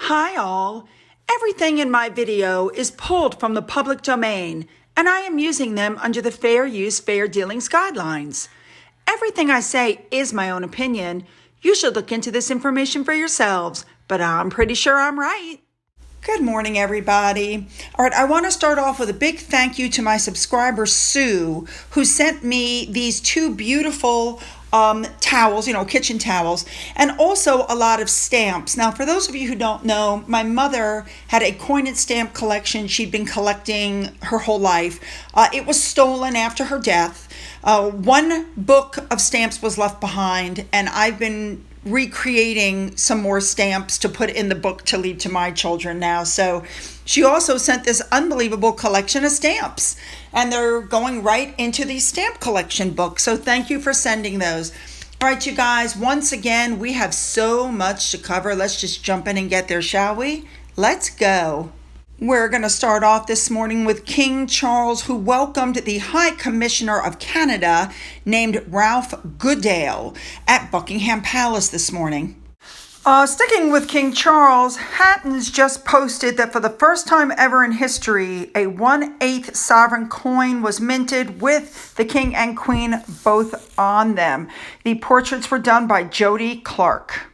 Hi all! Everything in my video is pulled from the public domain, and I am using them under the Fair Use, Fair Dealings guidelines. Everything I say is my own opinion. You should look into this information for yourselves, but I'm pretty sure I'm right. Good morning, everybody. All right, I want to start off with a big thank you to my subscriber, Sue, who sent me these two beautiful towels, kitchen towels, and also a lot of stamps. Now, for those of you who don't know, my mother had a coin and stamp collection she'd been collecting her whole life. It was stolen after her death. One book of stamps was left behind, and I've been recreating some more stamps to put in the book to leave to my children now. So she also sent this unbelievable collection of stamps, and they're going right into the stamp collection book. So thank you for sending those. All right, you guys, once again, we have so much to cover. Let's just jump in and get there, shall we? Let's go. We're going to start off this morning with King Charles, who welcomed the High Commissioner of Canada named Ralph Goodale at Buckingham Palace this morning. Sticking with King Charles, Hatton's just posted that for the first time ever in history, a 1/8 sovereign coin was minted with the King and Queen both on them. The portraits were done by Jody Clark.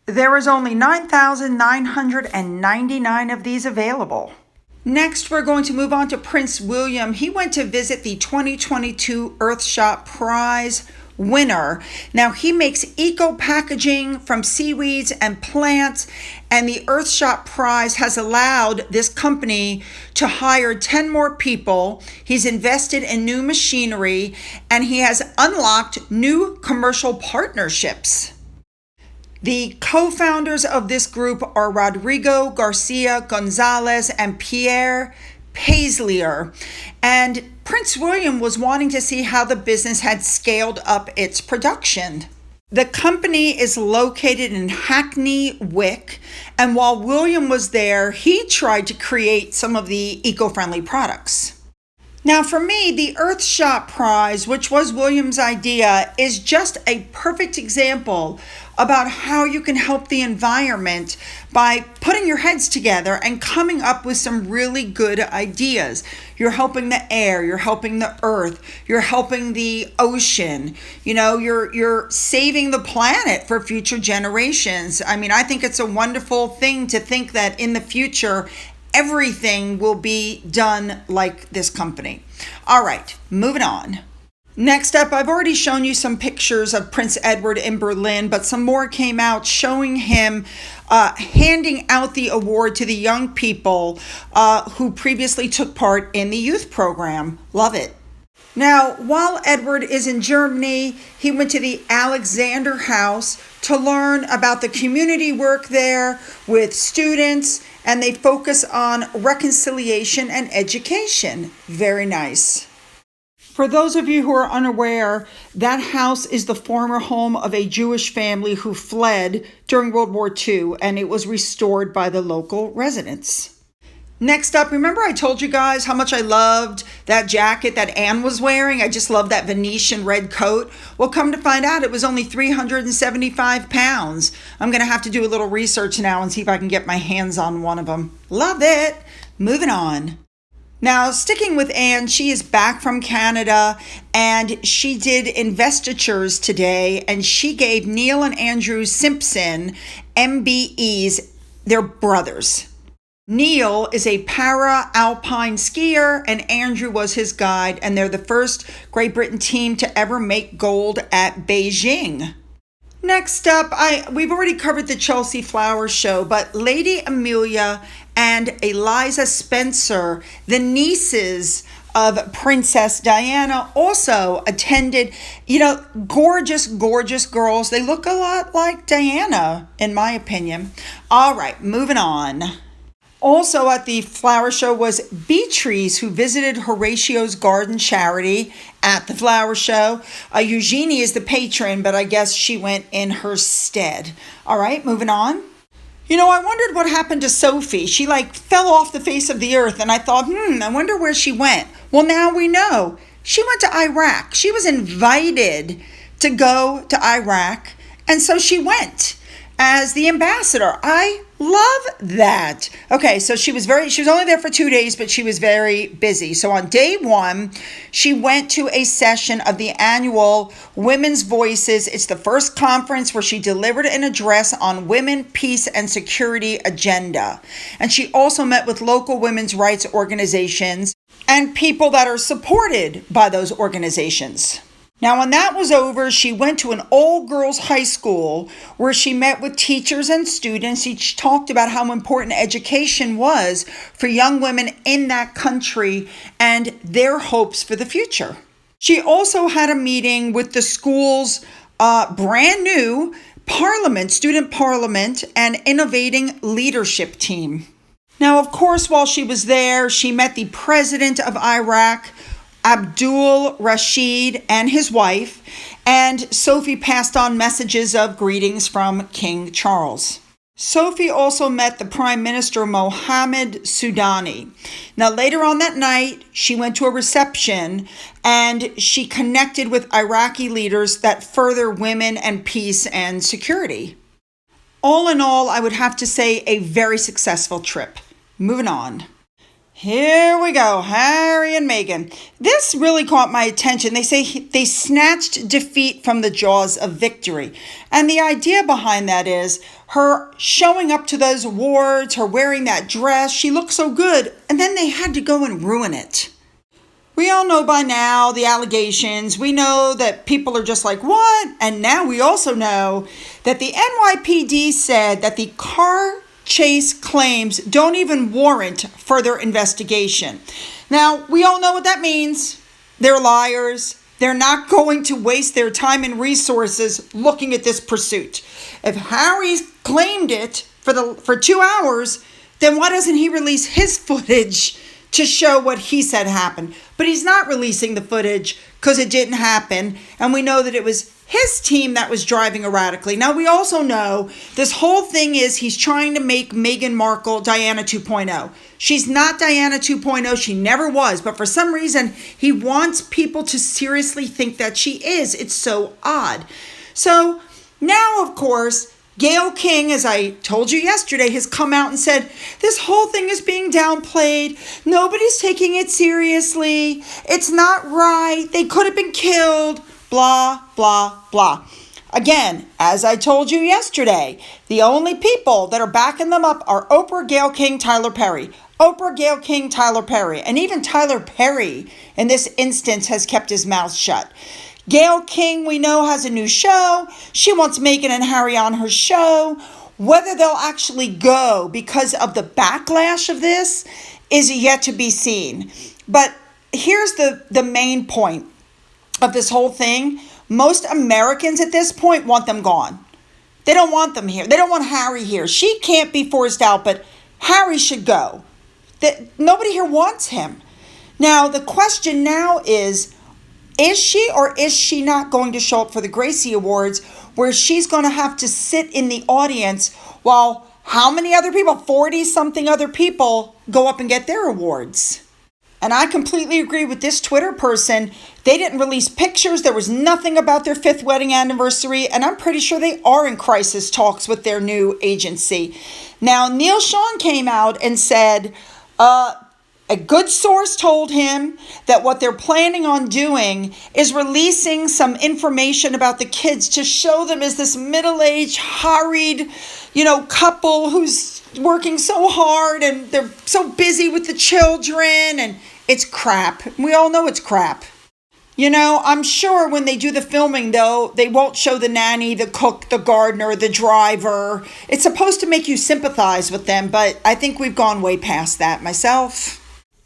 There is only 9,999 of these available. Next, we're going to move on to Prince William. He went to visit the 2022 Earthshot Prize winner. Now, he makes eco-packaging from seaweeds and plants, and the Earthshot Prize has allowed this company to hire 10 more people. He's invested in new machinery, and he has unlocked new commercial partnerships. The co-founders of this group are Rodrigo Garcia Gonzalez and Pierre Paislier. And Prince William was wanting to see how the business had scaled up its production. The company is located in Hackney Wick, and while William was there, he tried to create some of the eco-friendly products. Now, for me, the Earthshot Prize, which was William's idea, is just a perfect example about how you can help the environment by putting your heads together and coming up with some really good ideas. You're helping the air, you're helping the earth, you're helping the ocean, you're saving the planet for future generations. I mean, I think it's a wonderful thing to think that in the future, everything will be done like this company. All right, moving on. Next up, I've already shown you some pictures of Prince Edward in Berlin, but some more came out showing him handing out the award to the young people who previously took part in the youth program. Love it. Now, while Edward is in Germany, he went to the Alexander House to learn about the community work there with students, and they focus on reconciliation and education. Very nice. For those of you who are unaware, that house is the former home of a Jewish family who fled during World War II, and it was restored by the local residents. Next up, remember I told you guys how much I loved that jacket that Anne was wearing? I just love that Venetian red coat. Well, come to find out, it was only 375 pounds. I'm going to have to do a little research now and see if I can get my hands on one of them. Love it. Moving on. Now, sticking with Anne, she is back from Canada, and she did investitures today, and she gave Neil and Andrew Simpson, MBEs, their brothers. Neil is a para-alpine skier, and Andrew was his guide, and they're the first Great Britain team to ever make gold at Beijing. Next up, we've already covered the Chelsea Flower Show, but Lady Amelia and Eliza Spencer, the nieces of Princess Diana, also attended. Gorgeous, gorgeous girls. They look a lot like Diana, in my opinion. All right, moving on. Also at the flower show was Beatrice, who visited Horatio's Garden Charity at the flower show. Eugenie is the patron, but I guess she went in her stead. All right, moving on. I wondered what happened to Sophie. She fell off the face of the earth, and I thought, I wonder where she went. Well, now we know. She went to Iraq. She was invited to go to Iraq, and so she went. as the ambassador. I love that. Okay, so she was only there for 2 days, but she was very busy. So on day 1, she went to a session of the annual Women's Voices. It's the first conference where she delivered an address on women, peace, and security agenda. And she also met with local women's rights organizations and people that are supported by those organizations. Now, when that was over, she went to an all-girls high school where she met with teachers and students. Each talked about how important education was for young women in that country and their hopes for the future. She also had a meeting with the school's brand new student parliament, and innovating leadership team. Now, of course, while she was there, she met the president of Iraq, Abdul Rashid, and his wife, and Sophie passed on messages of greetings from King Charles. Sophie also met the Prime Minister Mohammed Soudani. Now, later on that night, she went to a reception and she connected with Iraqi leaders that further women and peace and security. All in all, I would have to say a very successful trip. Moving on. Here we go, Harry and Meghan. This really caught my attention. They say they snatched defeat from the jaws of victory. And the idea behind that is her showing up to those awards, her wearing that dress, she looked so good, and then they had to go and ruin it. We all know by now the allegations. We know that people are just like, what? And now we also know that the NYPD said that the car chase claims don't even warrant further investigation. Now, we all know what that means. They're liars. They're not going to waste their time and resources looking at this pursuit. If Harry's claimed it for 2 hours, then why doesn't he release his footage to show what he said happened? But he's not releasing the footage because it didn't happen, and we know that it was his team that was driving erratically. Now, we also know this whole thing is he's trying to make Meghan Markle Diana 2.0. She's not Diana 2.0. She never was. But for some reason, he wants people to seriously think that she is. It's so odd. So now, of course, Gayle King, as I told you yesterday, has come out and said, this whole thing is being downplayed. Nobody's taking it seriously. It's not right. They could have been killed. Blah, blah, blah. Again, as I told you yesterday, the only people that are backing them up are Oprah, Gayle King, Tyler Perry. Oprah, Gayle King, Tyler Perry. And even Tyler Perry, in this instance, has kept his mouth shut. Gayle King, we know, has a new show. She wants Meghan and Harry on her show. Whether they'll actually go because of the backlash of this is yet to be seen. But here's the main point of this whole thing. Most Americans at this point want them gone. They don't want them here. They don't want Harry here. She can't be forced out, but Harry should go. Nobody here wants him. Now, the question now is she or is she not going to show up for the Gracie Awards, where she's going to have to sit in the audience while how many other people, 40-something other people, go up and get their awards? And I completely agree with this Twitter person. They didn't release pictures. There was nothing about their 5th wedding anniversary. And I'm pretty sure they are in crisis talks with their new agency. Now, Neil Sean came out and said, a good source told him that what they're planning on doing is releasing some information about the kids to show them as this middle-aged, harried, couple who's working so hard and they're so busy with the children, and it's crap. We all know it's crap. I'm sure when they do the filming, though, they won't show the nanny, the cook, the gardener, the driver. It's supposed to make you sympathize with them, but I think we've gone way past that myself.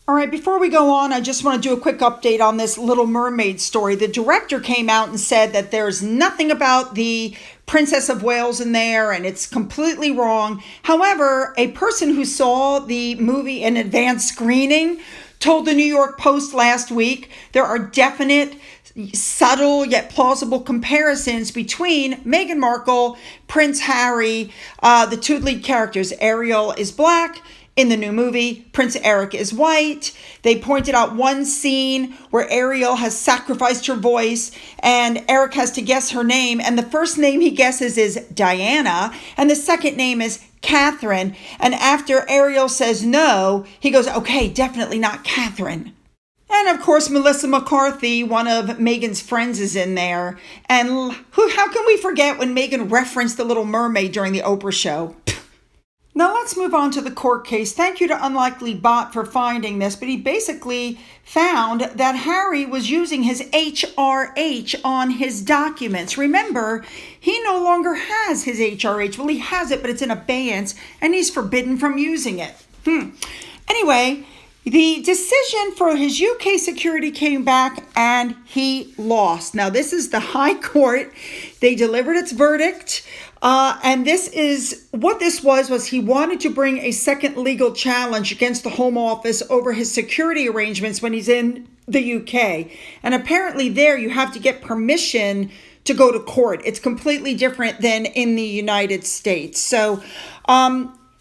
All right, before we go on, I just want to do a quick update on this Little Mermaid story. The director came out and said that there's nothing about the Princess of Wales in there, and it's completely wrong. However, a person who saw the movie in advanced screening told the New York Post last week there are definite, subtle yet plausible comparisons between Meghan Markle, Prince Harry, the two lead characters. Ariel is black, in the new movie, Prince Eric is white. They pointed out one scene where Ariel has sacrificed her voice and Eric has to guess her name. And the first name he guesses is Diana. And the second name is Catherine. And after Ariel says no, he goes, okay, definitely not Catherine. And of course, Melissa McCarthy, one of Meghan's friends, is in there. And how can we forget when Meghan referenced the Little Mermaid during the Oprah show? Now let's move on to the court case. Thank you to Unlikely Bot for finding this, but he basically found that Harry was using his HRH on his documents. Remember, he no longer has his HRH. Well, he has it, but it's in abeyance, and he's forbidden from using it. Anyway, the decision for his UK security came back and he lost. Now, this is the High Court. They delivered its verdict. And this is what this was he wanted to bring a second legal challenge against the Home Office over his security arrangements when he's in the UK. And apparently there you have to get permission to go to court. It's completely different than in the United States. So,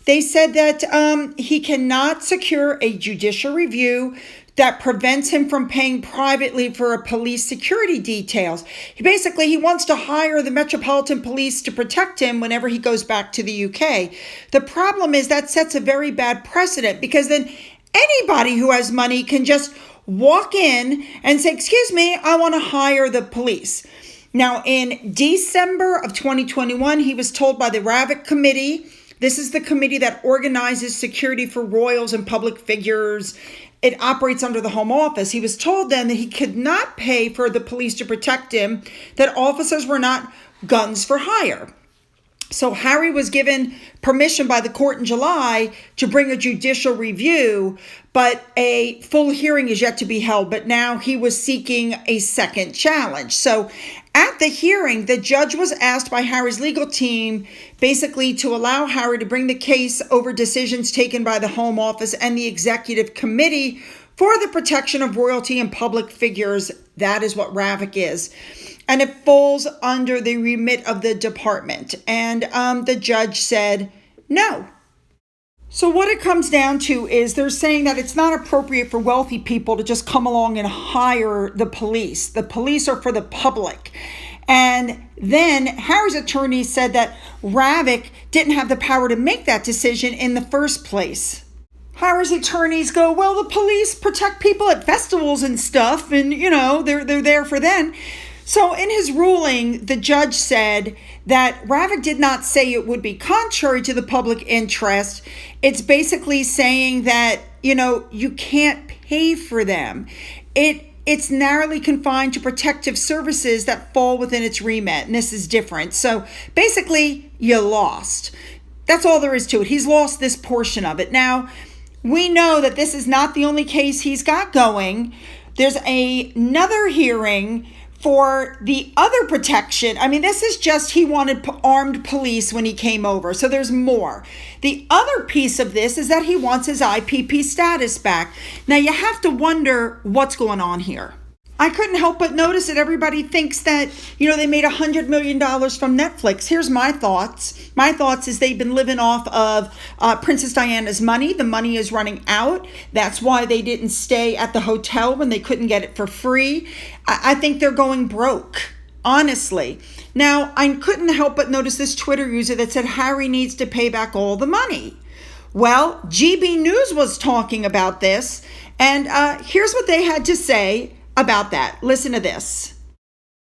they said that he cannot secure a judicial review that prevents him from paying privately for a police security details. He wants to hire the Metropolitan Police to protect him whenever he goes back to the UK. The problem is that sets a very bad precedent, because then anybody who has money can just walk in and say, excuse me, I want to hire the police. Now, in December of 2021, he was told by the Ravik Committee, this is the committee that organizes security for royals and public figures. It operates under the Home Office. He was told then that he could not pay for the police to protect him, that officers were not guns for hire. So Harry was given permission by the court in July to bring a judicial review, but a full hearing is yet to be held. But now he was seeking a second challenge. So at the hearing, the judge was asked by Harry's legal team basically to allow Harry to bring the case over decisions taken by the Home Office and the Executive Committee for the protection of royalty and public figures. That is what Ravik is. And it falls under the remit of the department. And the judge said no. So what it comes down to is they're saying that it's not appropriate for wealthy people to just come along and hire the police. The police are for the public. And then Harry's attorney said that Ravik didn't have the power to make that decision in the first place. Harry's attorneys go, well, the police protect people at festivals and stuff, and, they're there for them. So in his ruling, the judge said that Ravik did not say it would be contrary to the public interest. It's basically saying that, you can't pay for them. It's narrowly confined to protective services that fall within its remit, and this is different. So basically, you lost. That's all there is to it. He's lost this portion of it. Now, we know that this is not the only case he's got going. There's another hearing for the other protection. This is just he wanted armed police when he came over. So there's more. The other piece of this is that he wants his IPP status back. Now you have to wonder what's going on here. I couldn't help but notice that everybody thinks that, they made $100 million from Netflix. Here's my thoughts. My thoughts is they've been living off of Princess Diana's money. The money is running out. That's why they didn't stay at the hotel when they couldn't get it for free. I think they're going broke, honestly. Now, I couldn't help but notice this Twitter user that said Harry needs to pay back all the money. Well, GB News was talking about this, and here's what they had to say about that. Listen to this.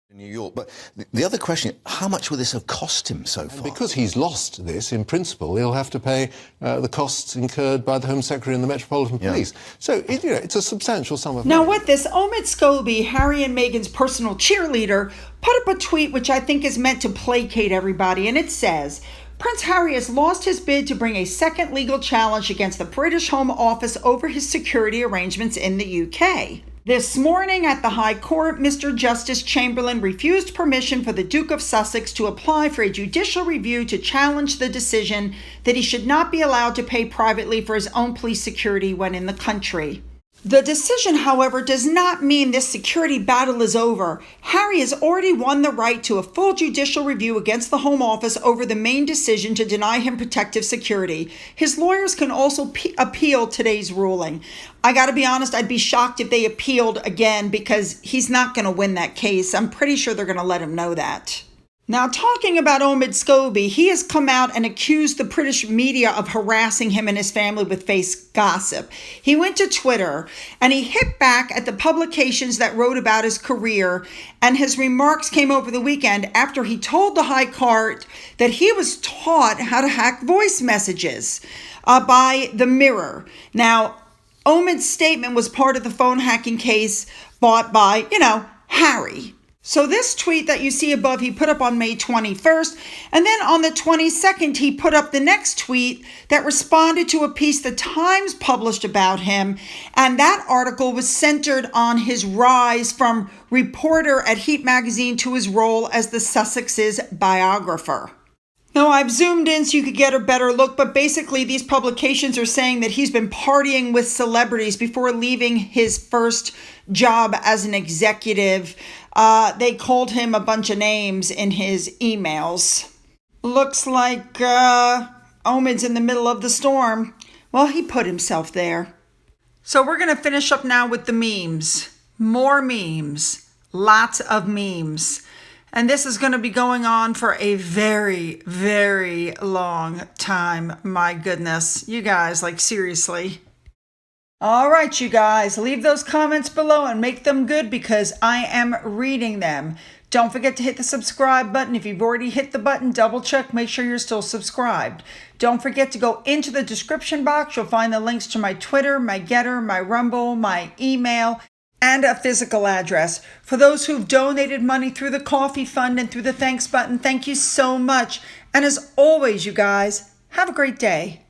In New York. But the other question, how much will this have cost him so far? Because he's lost this, in principle, he'll have to pay the costs incurred by the Home Secretary and the Metropolitan Police. So, it's a substantial sum of money. Now, with this, Omid Scobie, Harry and Meghan's personal cheerleader, put up a tweet which I think is meant to placate everybody, and it says, Prince Harry has lost his bid to bring a second legal challenge against the British Home Office over his security arrangements in the UK. This morning at the High Court, Mr. Justice Chamberlain refused permission for the Duke of Sussex to apply for a judicial review to challenge the decision that he should not be allowed to pay privately for his own police security when in the country. The decision, however, does not mean this security battle is over. Harry has already won the right to a full judicial review against the Home Office over the Maine decision to deny him protective security. His lawyers can also appeal today's ruling. I gotta be honest, I'd be shocked if they appealed again because he's not gonna win that case. I'm pretty sure they're gonna let him know that. Now, talking about Omid Scobie, he has come out and accused the British media of harassing him and his family with fake gossip. He went to Twitter and he hit back at the publications that wrote about his career, and his remarks came over the weekend after he told the High Court that he was taught how to hack voice messages by the Mirror. Now, Omid's statement was part of the phone hacking case bought by, Harry. So this tweet that you see above, he put up on May 21st, and then on the 22nd, he put up the next tweet that responded to a piece the Times published about him, and that article was centered on his rise from reporter at Heat magazine to his role as the Sussex's biographer. Now, I've zoomed in so you could get a better look, but basically these publications are saying that he's been partying with celebrities before leaving his first job as an executive. They called him a bunch of names in his emails. Looks like Omid's in the middle of the storm. Well, he put himself there. So we're going to finish up now with the memes. More memes. Lots of memes. And this is going to be going on for a very, very long time. My goodness. You guys, seriously. All right, you guys, leave those comments below and make them good because I am reading them. Don't forget to hit the subscribe button. If you've already hit the button, double check, make sure you're still subscribed. Don't forget to go into the description box. You'll find the links to my Twitter, my Getter, my Rumble, my email, and a physical address. For those who've donated money through the coffee fund and through the thanks button, thank you so much. And as always, you guys, have a great day.